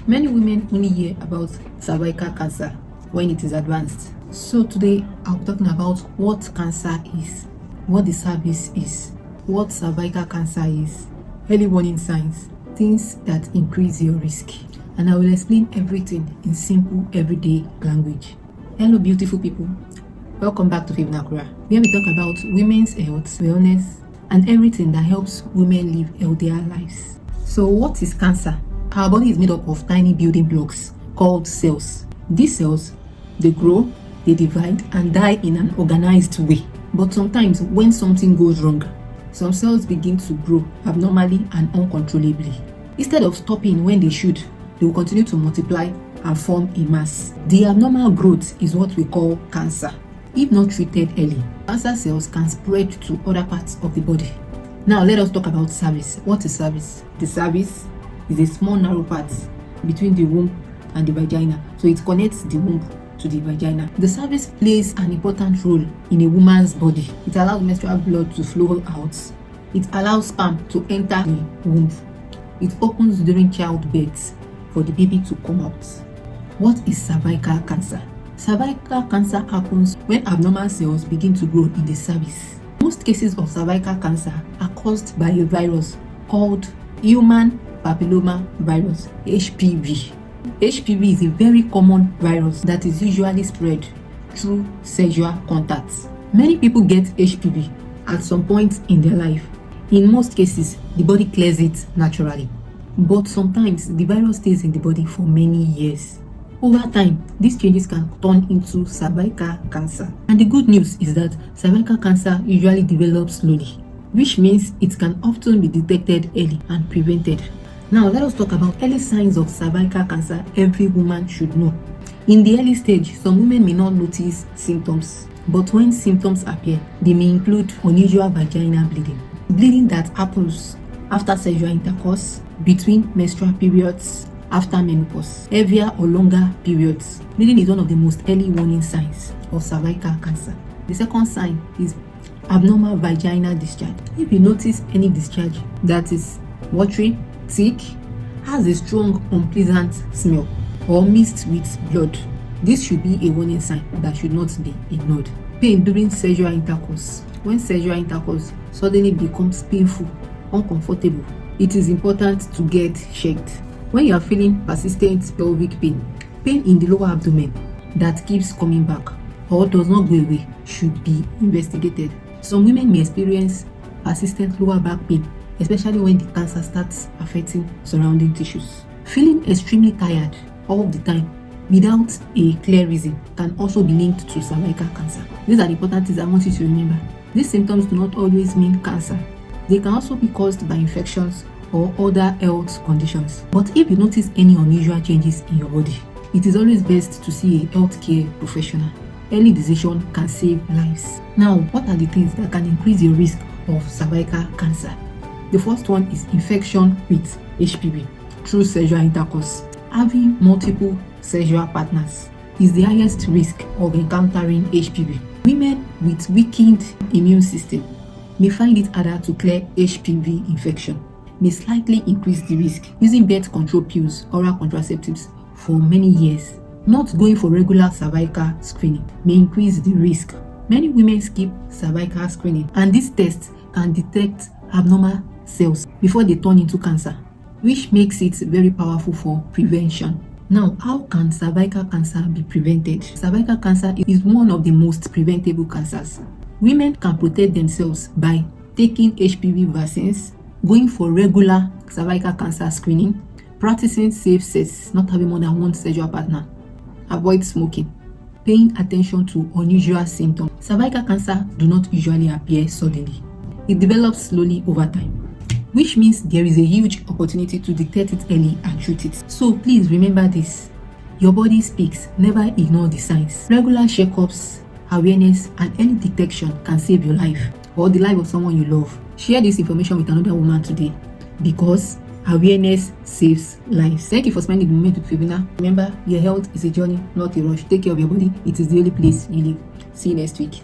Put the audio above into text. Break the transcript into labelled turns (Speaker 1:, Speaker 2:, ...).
Speaker 1: Many women only hear about cervical cancer when it is advanced. So today I'll be talking about what cancer is, what the cervix is, what cervical cancer is, early warning signs, things that increase your risk, and I will explain everything in simple everyday language. Hello beautiful people, welcome back to Faevina, where we talk about women's health, wellness, and everything that helps women live healthier lives. So what is cancer? Our body is made up of tiny building blocks called cells. These cells, they grow, they divide and die in an organized way. But sometimes when something goes wrong, some cells begin to grow abnormally and uncontrollably. Instead of stopping when they should, they will continue to multiply and form a mass. The abnormal growth is what we call cancer. If not treated early, cancer cells can spread to other parts of the body. Now let us talk about cervix. What is cervix? The cervix is a small narrow part between the womb and the vagina. So it connects the womb to the vagina. The cervix plays an important role in a woman's body. It allows menstrual blood to flow out. It allows sperm to enter the womb. It opens during childbirth for the baby to come out. What is cervical cancer? Cervical cancer happens when abnormal cells begin to grow in the cervix. Most cases of cervical cancer are caused by a virus called human papilloma virus, HPV. HPV is a very common virus that is usually spread through sexual contacts. Many people get HPV at some point in their life. In most cases, the body clears it naturally. But sometimes the virus stays in the body for many years. Over time, these changes can turn into cervical cancer. And the good news is that cervical cancer usually develops slowly, which means it can often be detected early and prevented. Now let us talk about early signs of cervical cancer every woman should know. In the early stage, some women may not notice symptoms, but when symptoms appear, they may include unusual vaginal bleeding, bleeding that happens after sexual intercourse, between menstrual periods, after menopause, heavier or longer periods. Bleeding is one of the most early warning signs of cervical cancer. The second sign is abnormal vaginal discharge. If you notice any discharge that is watery, thick, has a strong unpleasant smell, or mixed with blood, this should be a warning sign that should not be ignored. Pain during sexual intercourse. When sexual intercourse suddenly becomes painful, uncomfortable, it is important to get checked. When you are feeling persistent pelvic pain, pain in the lower abdomen that keeps coming back or does not go away should be investigated. Some women may experience persistent lower back pain, especially when the cancer starts affecting surrounding tissues. Feeling extremely tired all the time without a clear reason can also be linked to cervical cancer. These are the important things I want you to remember. These symptoms do not always mean cancer. They can also be caused by infections or other health conditions. But if you notice any unusual changes in your body, it is always best to see a healthcare professional. Early decision can save lives. Now, what are the things that can increase your risk of cervical cancer? The first one is infection with HPV through sexual intercourse. Having multiple sexual partners is the highest risk of encountering HPV. Women with weakened immune system may find it harder to clear HPV infection, may slightly increase the risk. Using birth control pills, oral contraceptives for many years, not going for regular cervical screening may increase the risk. Many women skip cervical screening, and these tests can detect abnormal cells before they turn into cancer, which makes it very powerful for prevention. Now, how can cervical cancer be prevented? Cervical cancer is one of the most preventable cancers. Women can protect themselves by taking HPV vaccines, going for regular cervical cancer screening, practicing safe sex, not having more than one sexual partner, avoid smoking, paying attention to unusual symptoms. Cervical cancer do not usually appear suddenly. It develops slowly over time, which means there is a huge opportunity to detect it early and treat it. So please remember this. Your body speaks. Never ignore the signs. Regular checkups, awareness, and early detection can save your life or the life of someone you love. Share this information with another woman today, because awareness saves lives. Thank you for spending the moment with Faevina. Remember, your health is a journey, not a rush. Take care of your body. It is the only place you live. See you next week.